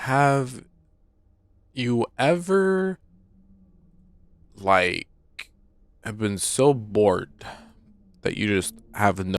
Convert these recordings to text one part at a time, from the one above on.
Have you ever, like, have been so bored that you just have no.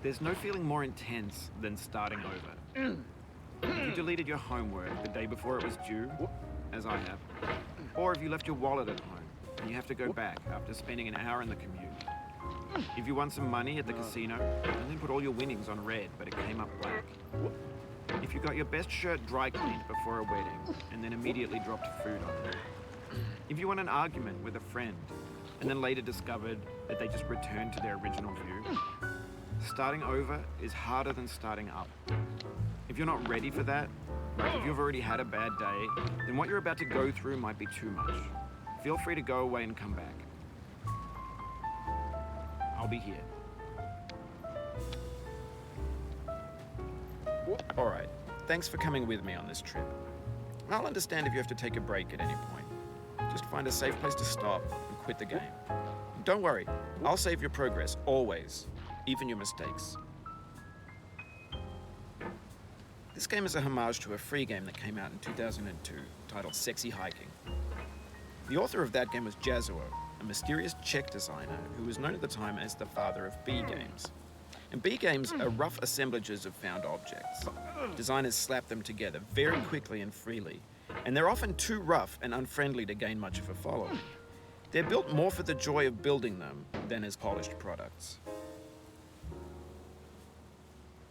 There's no feeling more intense than starting over. If you deleted your homework the day before it was due, as I have, or if you left your wallet at home and you have to go back after spending an hour in the commute. If you won some money at the casino and then put all your winnings on red but it came up black. If you got your best shirt dry cleaned before a wedding and then immediately dropped food on it. If you won an argument with a friend and then later discovered that they just returned to their original view. Starting over is harder than starting up. If you're not ready for that, like if you've already had a bad day, then what you're about to go through might be too much. Feel free to go away and come back. I'll be here. Alright, thanks for coming with me on this trip. I'll understand if you have to take a break at any point. Just find a safe place to stop and quit the game. Don't worry, I'll save your progress, always. Even your mistakes. This game is a homage to a free game that came out in 2002 titled Sexy Hiking. The author of that game was Jazuo, a mysterious Czech designer who was known at the time as the father of B games. And B games are rough assemblages of found objects. Designers slap them together very quickly and freely, and they're often too rough and unfriendly to gain much of a following. They're built more for the joy of building them than as polished products.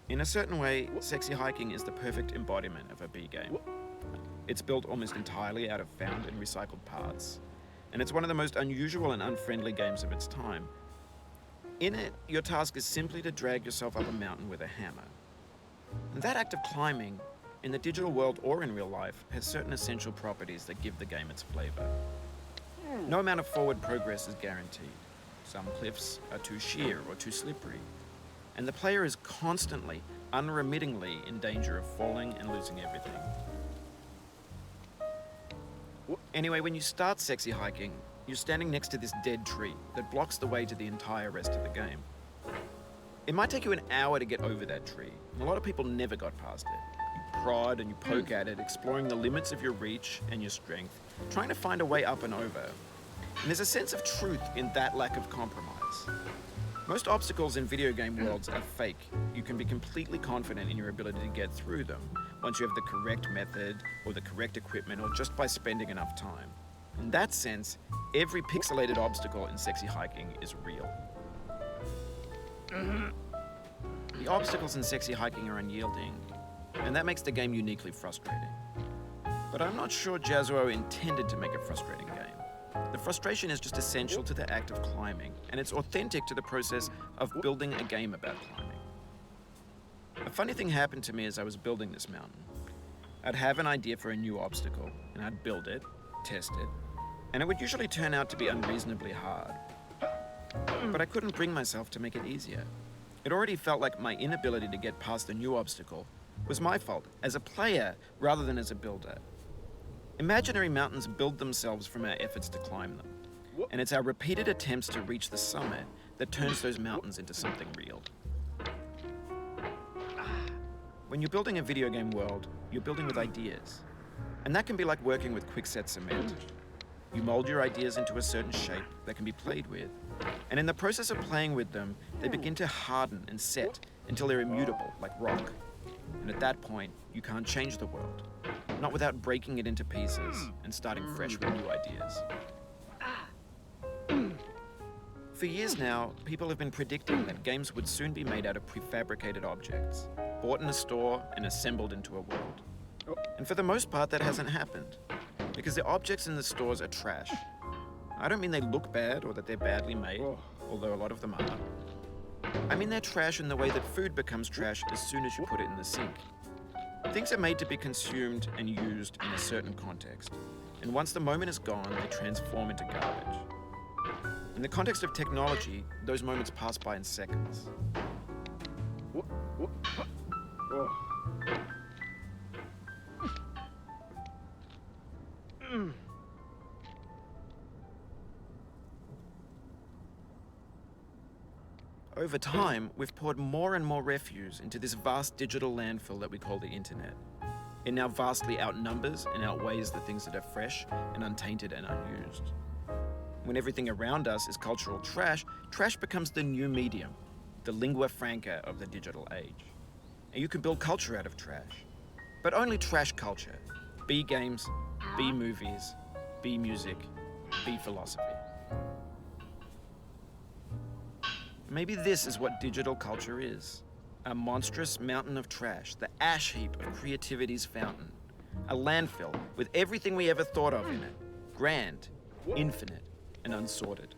In a certain way, Sexy Hiking is the perfect embodiment of a B game. It's built almost entirely out of found and recycled parts, and it's one of the most unusual and unfriendly games of its time. In it, your task is simply to drag yourself up a mountain with a hammer. And that act of climbing, in the digital world or in real life, has certain essential properties that give the game its flavor. No amount of forward progress is guaranteed. Some cliffs are too sheer or too slippery. And the player is constantly, unremittingly in danger of falling and losing everything. Anyway, when you start Sexy Hiking, you're standing next to this dead tree that blocks the way to the entire rest of the game. It might take you an hour to get over that tree, and a lot of people never got past it. You prod and you poke at it, exploring the limits of your reach and your strength, trying to find a way up and over. And there's a sense of truth in that lack of compromise. Most obstacles in video game worlds are fake. You can be completely confident in your ability to get through them once you have the correct method or the correct equipment or just by spending enough time. In that sense, every pixelated obstacle in Sexy Hiking is real. The obstacles in Sexy Hiking are unyielding, and that makes the game uniquely frustrating. But I'm not sure Jazuo intended to make a frustrating game. The frustration is just essential to the act of climbing, and it's authentic to the process of building a game about climbing. A funny thing happened to me as I was building this mountain. I'd have an idea for a new obstacle, and I'd build it, test it, and it would usually turn out to be unreasonably hard. But I couldn't bring myself to make it easier. It already felt like my inability to get past the new obstacle was my fault as a player rather than as a builder. Imaginary mountains build themselves from our efforts to climb them, and it's our repeated attempts to reach the summit that turns those mountains into something real. When you're building a video game world, you're building with ideas. And that can be like working with quickset cement. You mold your ideas into a certain shape that can be played with. And in the process of playing with them, they begin to harden and set until they're immutable, like rock. And at that point, you can't change the world. Not without breaking it into pieces and starting fresh with new ideas. For years now, people have been predicting that games would soon be made out of prefabricated objects, bought in a store and assembled into a world. And for the most part, that hasn't happened, because the objects in the stores are trash. I don't mean they look bad or that they're badly made, although a lot of them are. I mean they're trash in the way that food becomes trash as soon as you put it in the sink. Things are made to be consumed and used in a certain context, and once the moment is gone, they transform into garbage. In the context of technology, those moments pass by in seconds. Over time, we've poured more and more refuse into this vast digital landfill that we call the internet. It now vastly outnumbers and outweighs the things that are fresh and untainted and unused. When everything around us is cultural trash, trash becomes the new medium, the lingua franca of the digital age. And you can build culture out of trash. But only trash culture. B games, B movies, B music, B philosophy. Maybe this is what digital culture is. A monstrous mountain of trash, the ash heap of creativity's fountain. A landfill with everything we ever thought of in it. Grand, infinite, and unsorted.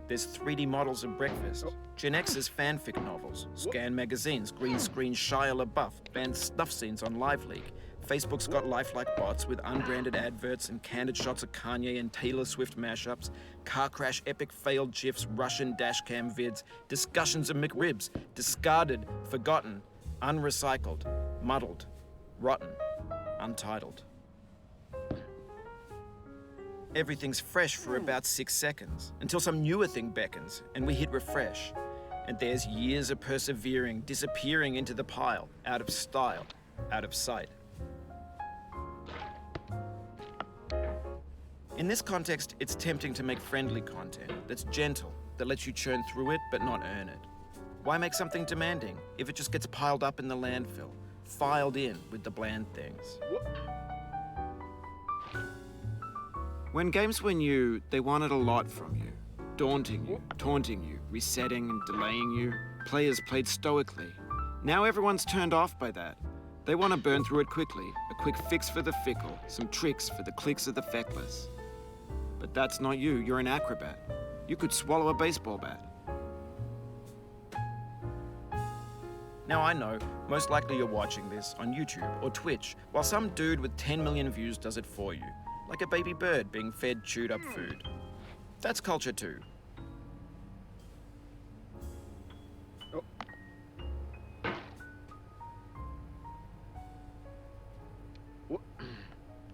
There's 3D models of breakfast, Gen X's fanfic novels, scan magazines, green screen Shia LaBeouf, banned snuff scenes on LiveLeak. Facebook's got lifelike bots with unbranded adverts and candid shots of Kanye and Taylor Swift mashups, car crash epic failed GIFs, Russian dashcam vids, discussions of McRibs, discarded, forgotten, unrecycled, muddled, rotten, untitled. Everything's fresh for about 6 seconds, until some newer thing beckons, and we hit refresh. And there's years of persevering, disappearing into the pile, out of style, out of sight. In this context, it's tempting to make friendly content that's gentle, that lets you churn through it but not earn it. Why make something demanding if it just gets piled up in the landfill, filed in with the bland things? When games were new, they wanted a lot from you. Daunting you, taunting you, resetting and delaying you. Players played stoically. Now everyone's turned off by that. They want to burn through it quickly, a quick fix for the fickle, some tricks for the clicks of the feckless. But that's not you, you're an acrobat. You could swallow a baseball bat. Now I know, most likely you're watching this on YouTube or Twitch, while some dude with 10 million views does it for you. Like a baby bird being fed chewed up food. That's culture too.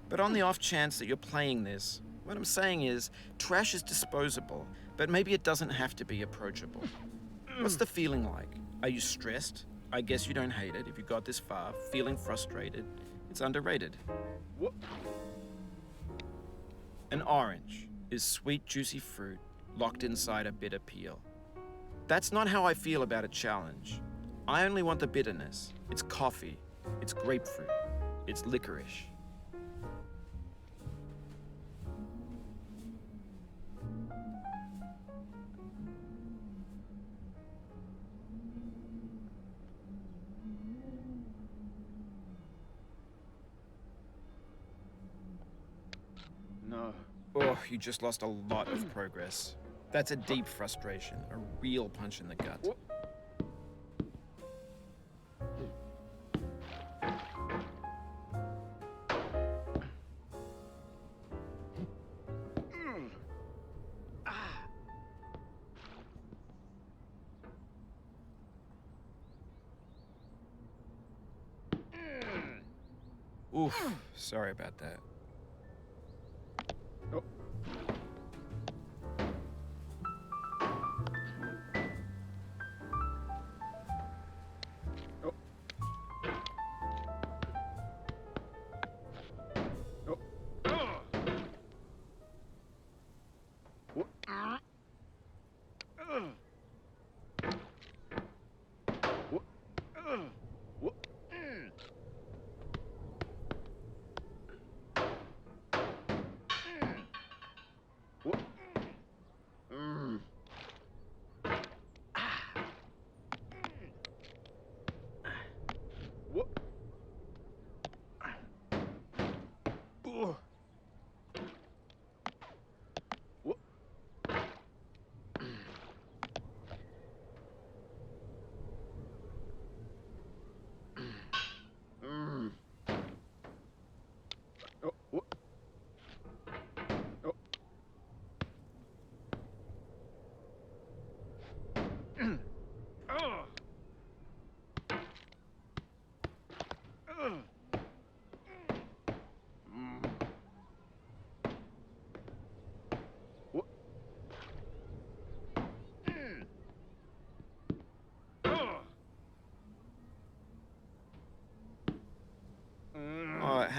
But on the off chance that you're playing this, what I'm saying is, trash is disposable, but maybe it doesn't have to be approachable. What's the feeling like? Are you stressed? I guess you don't hate it if you got this far. Feeling frustrated? It's underrated. An orange is sweet, juicy fruit locked inside a bitter peel. That's not how I feel about a challenge. I only want the bitterness. It's coffee. It's grapefruit. It's licorice. No. Oh, you just lost a lot of progress. That's a deep frustration, a real punch in the gut. Oof, sorry about that.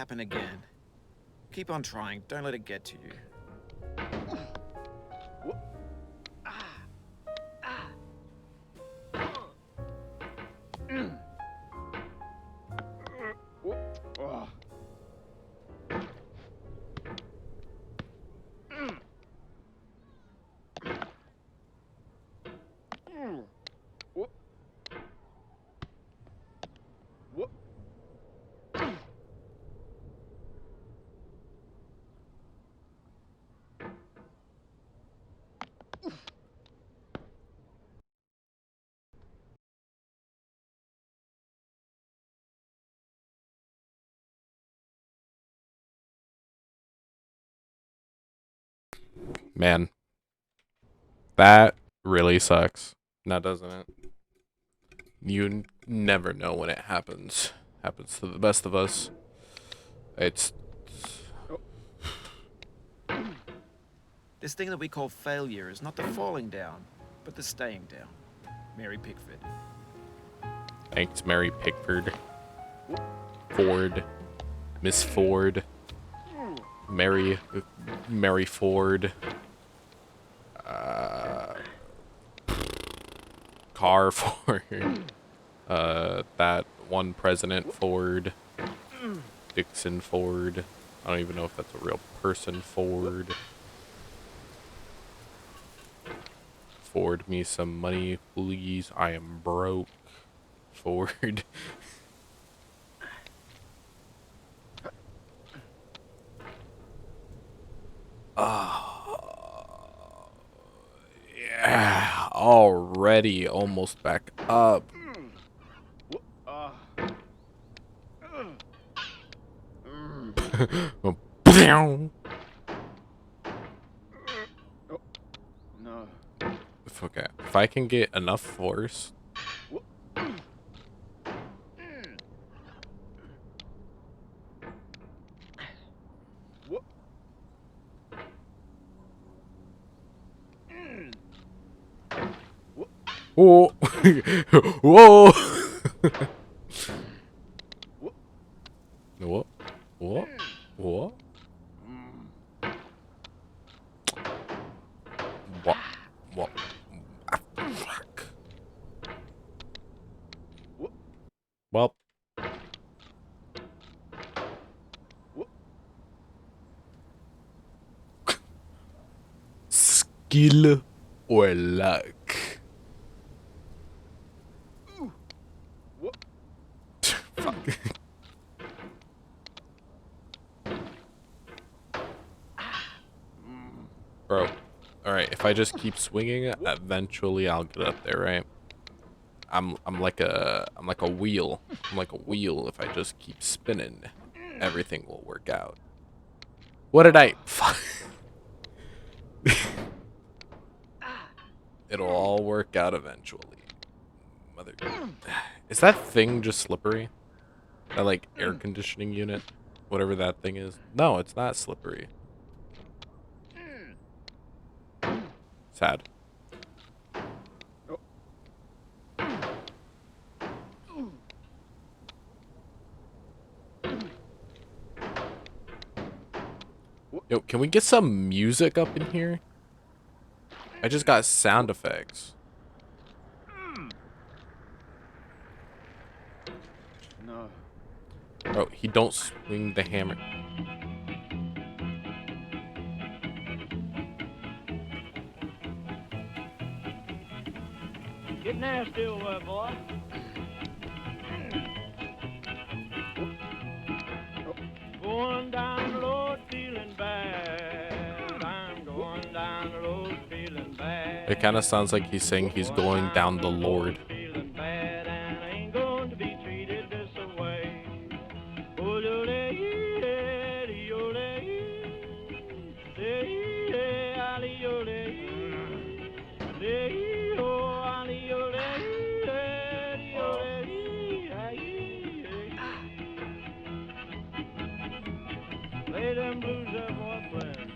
happen again. Keep on trying. Don't let it get to you. Man, that really sucks. Now, doesn't it? You never know when it happens. Happens to the best of us. It's This thing that we call failure is not the falling down, but the staying down. Mary Pickford. thanks, Mary Pickford. Ford. Miss Ford. Mary Ford. Car Ford. That one President Ford. Dixon Ford. I don't even know if that's a real person. Ford. Ford me some money, please. I am broke. Ford. Yeah, already almost back up. No. Okay, if I can get enough force. Whoa. Whoa. What? What? What? What? What? Ah, fuck. Well. Skill or luck? Fuck. Bro. Alright, if I just keep swinging, eventually I'll get up there, right? I'm like a wheel. I'm like a wheel. If I just keep spinning, everything will work out. What did I It'll all work out eventually. Mother. Is that thing just slippery? That like air conditioning unit? Whatever that thing is. No, it's not slippery. Sad. Yo, can we get some music up in here? I just got sound effects. No. Bro, he don't swing the hammer. Get nasty over there, boy. Going down the road feeling bad. I'm going down the road feeling bad. It kind of sounds like he's saying he's going down the Lord. Feeling bad and I ain't going to be treated this way. Play them blues that boy playing.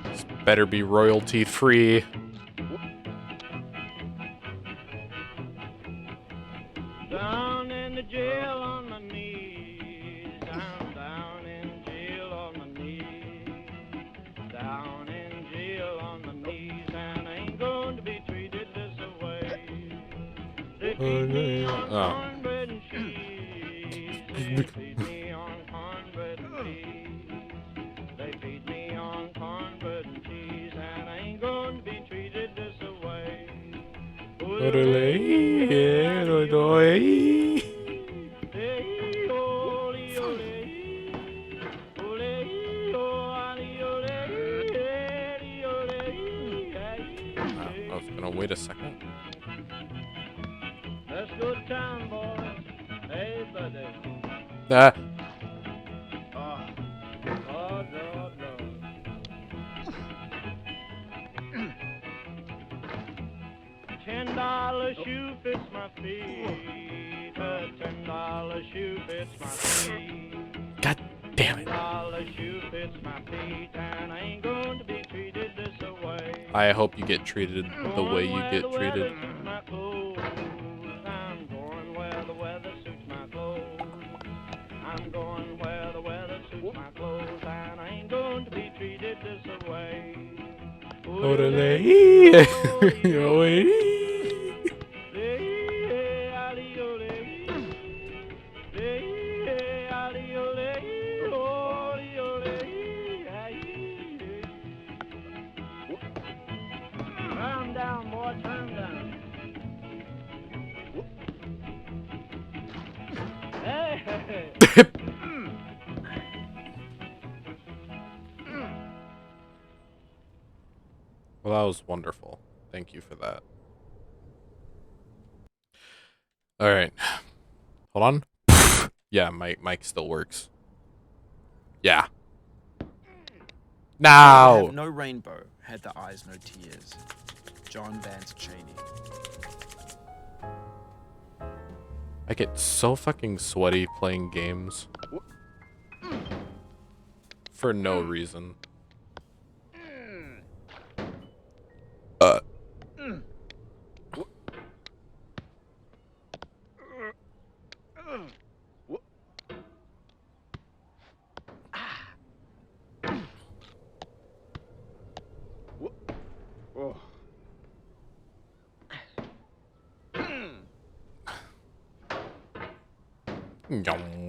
This better be royalty free. Down in the jail on my knees. Oh. cornbread and cheese. They feed me on cornbread and cheese. They feed me on cornbread and cheese, and I ain't going to be treated this away. I was gonna wait a second. Let's go to town, boys. Hey, buddy. Ah. Oh, Lord, Lord, Lord. $10 shoe fits my feet. A $10 shoe fits my feet. God damn it. $10 shoe fits my feet, and I ain't going to be treated this away. I hope you get treated the way you Going get where the treated. weather suits my clothes. I'm going where the weather suits my clothes. I'm going where the weather suits my clothes, and I ain't going to be treated this away. Turn down, boy, turn down. Hey! Well, that was wonderful. Thank you for that. All right. Hold on. Yeah, my mic still works. Yeah. Have Now. no rainbow, had the eyes no tears. John Vance Cheney. I get so fucking sweaty playing games. For no reason. oh.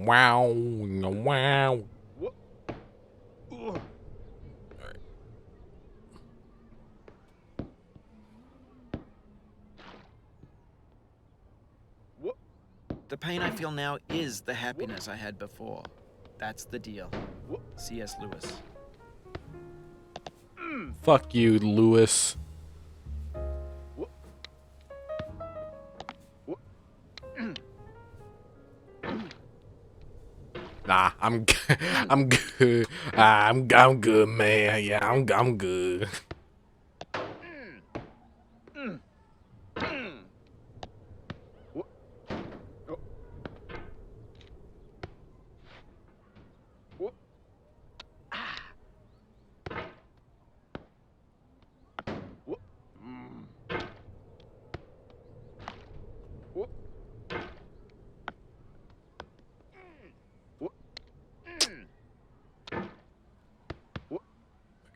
Wow. Wow. Oh. The pain I feel now is the happiness I had before. That's the deal. C.S. Lewis. Fuck you, Lewis. Nah, I'm I'm good. I'm good, man. Yeah, I'm good.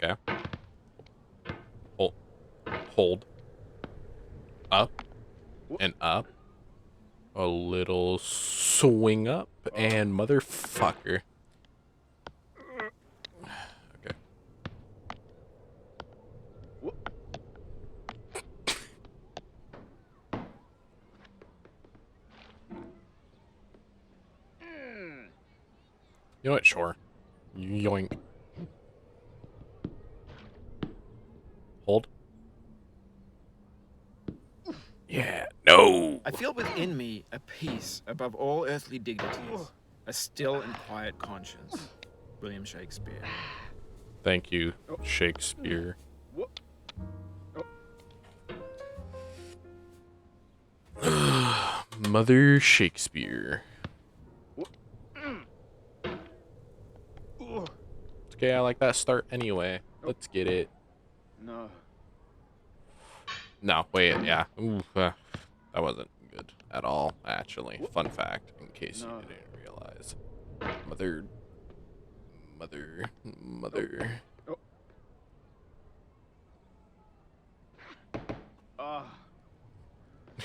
Okay. Hold. Up and up. A little swing up and motherfucker. Okay. You know what? Sure. Yoink. Hold. Yeah. No. I feel within me a peace above all earthly dignities, a still and quiet conscience. William Shakespeare. Thank you, Shakespeare. Mother Shakespeare. Okay, I like that start anyway. Let's get it. No. No, wait, yeah. Ooh, that wasn't good at all, actually. Fun fact, in case you didn't realize. Mother.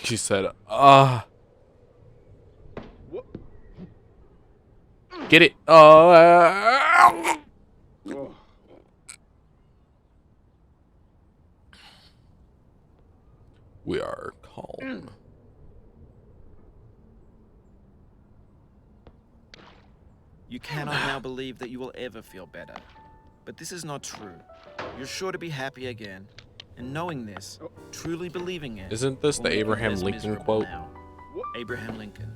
He said, ah. Get it. Oh. We are calm. You cannot now believe that you will ever feel better. But this is not true. You're sure to be happy again. And knowing this, truly believing it, Isn't this will the make you Abraham less Lincoln miserable quote? now. Abraham Lincoln.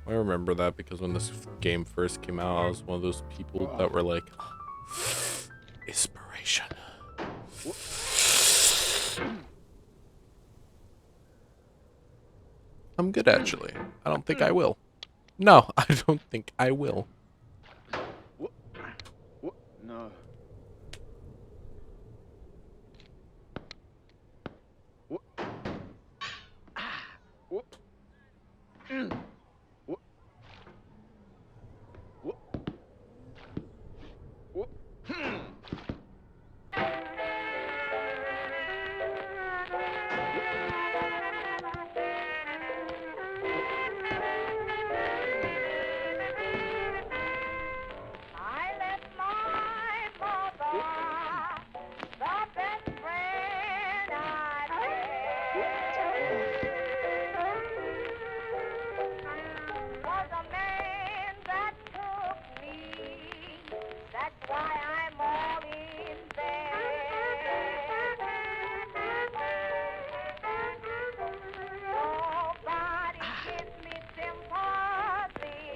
I remember that because when this game first came out, I was one of those people that were like, inspiration. I'm good, actually. I don't think I will. No, I don't think I will. No. I left my mother, the best friend I had. Was a man that took me. That's why I'm all in bed. Nobody gives me sympathy.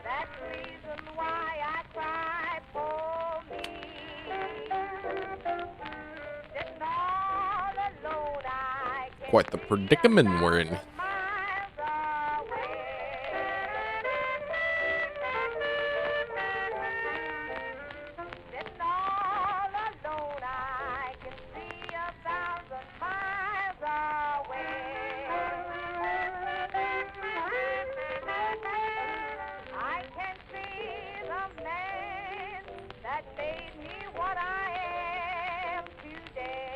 That's the reason why I cry for me. Sitting all alone, I can Quite the see predicament we're in. 1,000 miles away. Sitting all alone, I can see 1,000 miles away. I can see the man that made me what I am today.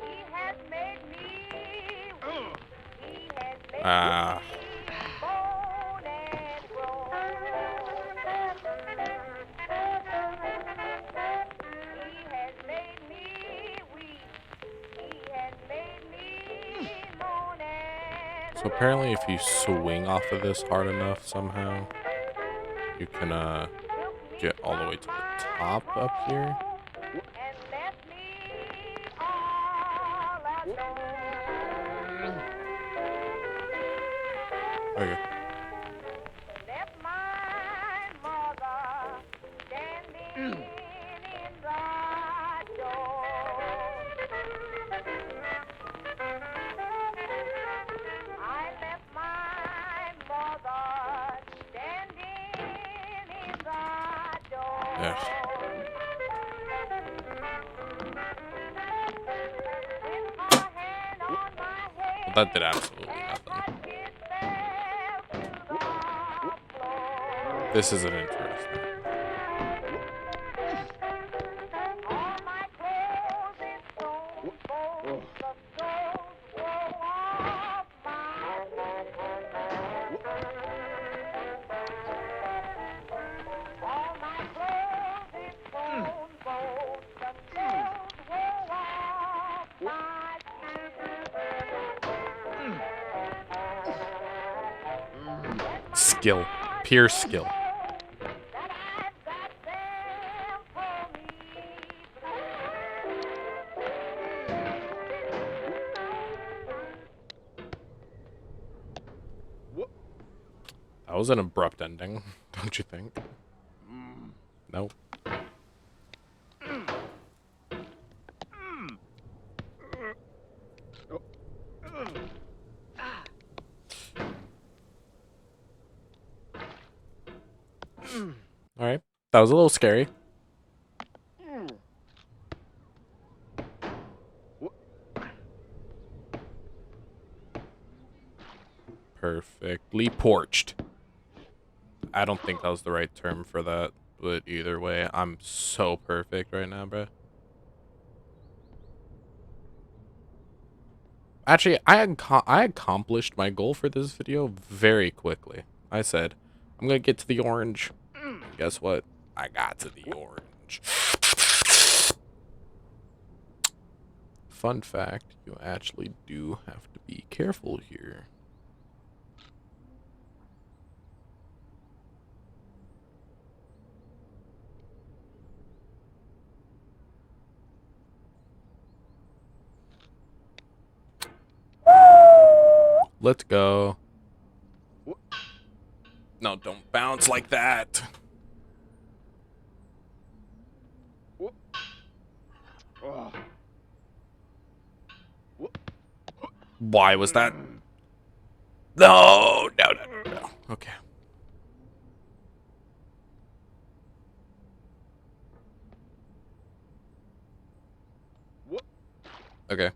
He has made me weak. He has made Ah. me bone and grow. He has made me weak. He has made me moan and So apparently if you swing off of this hard enough somehow, you can get all the way to the top up here. and left me all alone. Okay. Left my mother standing in the door. I left my mother standing in the door. Yes. With her hand on my head, Well, that did absolutely as nothing. her kiss fell to the floor. This isn't interesting. All my clothes is sewn, both the soles wore off my All my clothes is sewn, both the soles wore off my Skill. Pure skill. that I've got them for me. That was an abrupt ending, don't you think? Nope. Alright. That was a little scary. Perfectly porched. I don't think that was the right term for that. But either way, I'm so perfect right now, bro. Actually, I accomplished my goal for this video very quickly. I said, I'm gonna get to the orange. Guess what? I got to the orange. Fun fact, you actually do have to be careful here. Let's go. No, don't bounce like that. Oh. Why was that? No, no, no, no, no. Okay. Okay.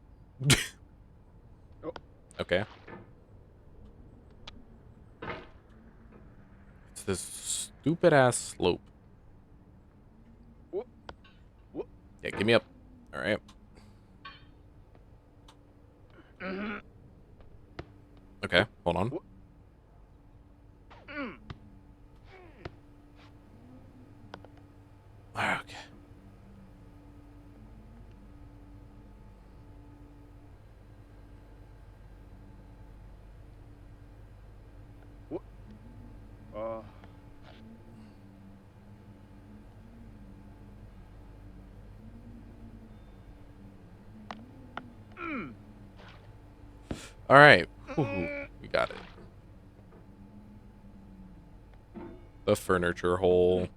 Okay. It's this stupid ass slope. Yeah, give me up. All right. Okay, hold on. Okay. Oh. All right. Whew, we got it. The furniture hole.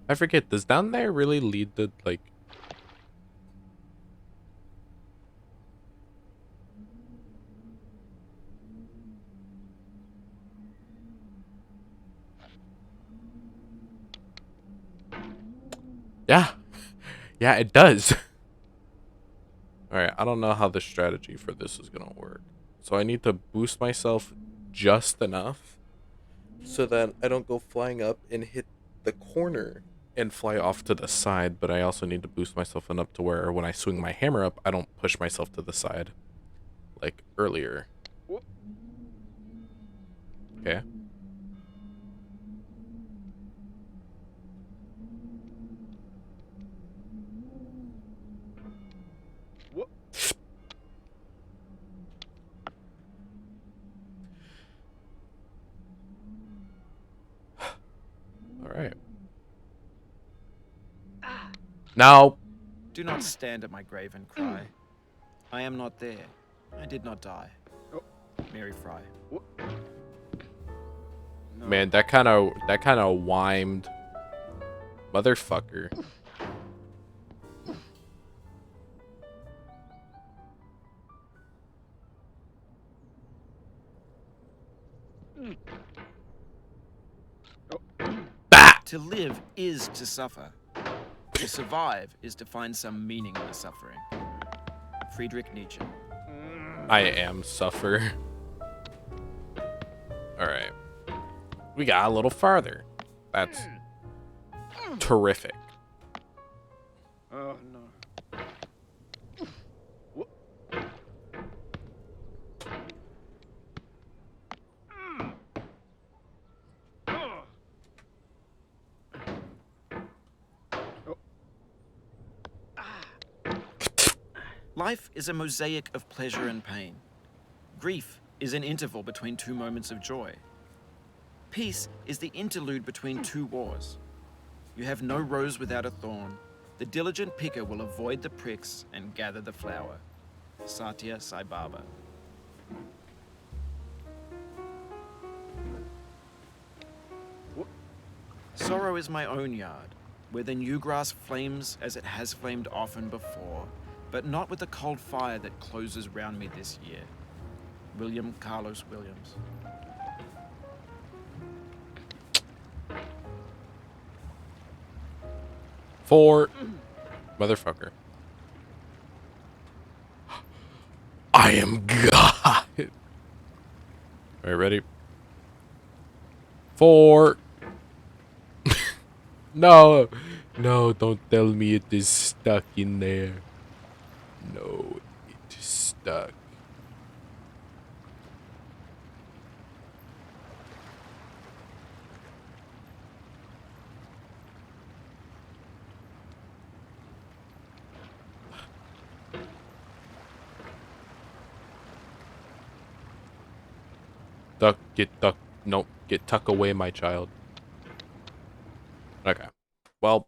I forget, does down there really lead to, like... Yeah. Yeah, it does. Alright, I don't know how the strategy for this is gonna work. So I need to boost myself just enough so that I don't go flying up and hit the corner and fly off to the side, but I also need to boost myself enough to where when I swing my hammer up, I don't push myself to the side like earlier. Okay. All right. Now, Do not stand at my grave and cry. I am not there. I did not die. Mary Fry. man, that kind of whimed, motherfucker. To live is to suffer. To survive is to find some meaning in the suffering. Friedrich Nietzsche. I am suffer. All right. We got a little farther. That's terrific. Oh no. Life is a mosaic of pleasure and pain. Grief is an interval between two moments of joy. Peace is the interlude between two wars. You have no rose without a thorn. The diligent picker will avoid the pricks and gather the flower. Satya Sai Baba. Sorrow is my own yard, where the new grass flames as it has flamed often before, but not with the cold fire that closes round me this year. William Carlos Williams. For motherfucker. I am God. All right, ready? 4. No, no, don't tell me it is stuck in there. No, it is stuck. Duck, get duck. Nope, get tuck away, my child. Okay. Well,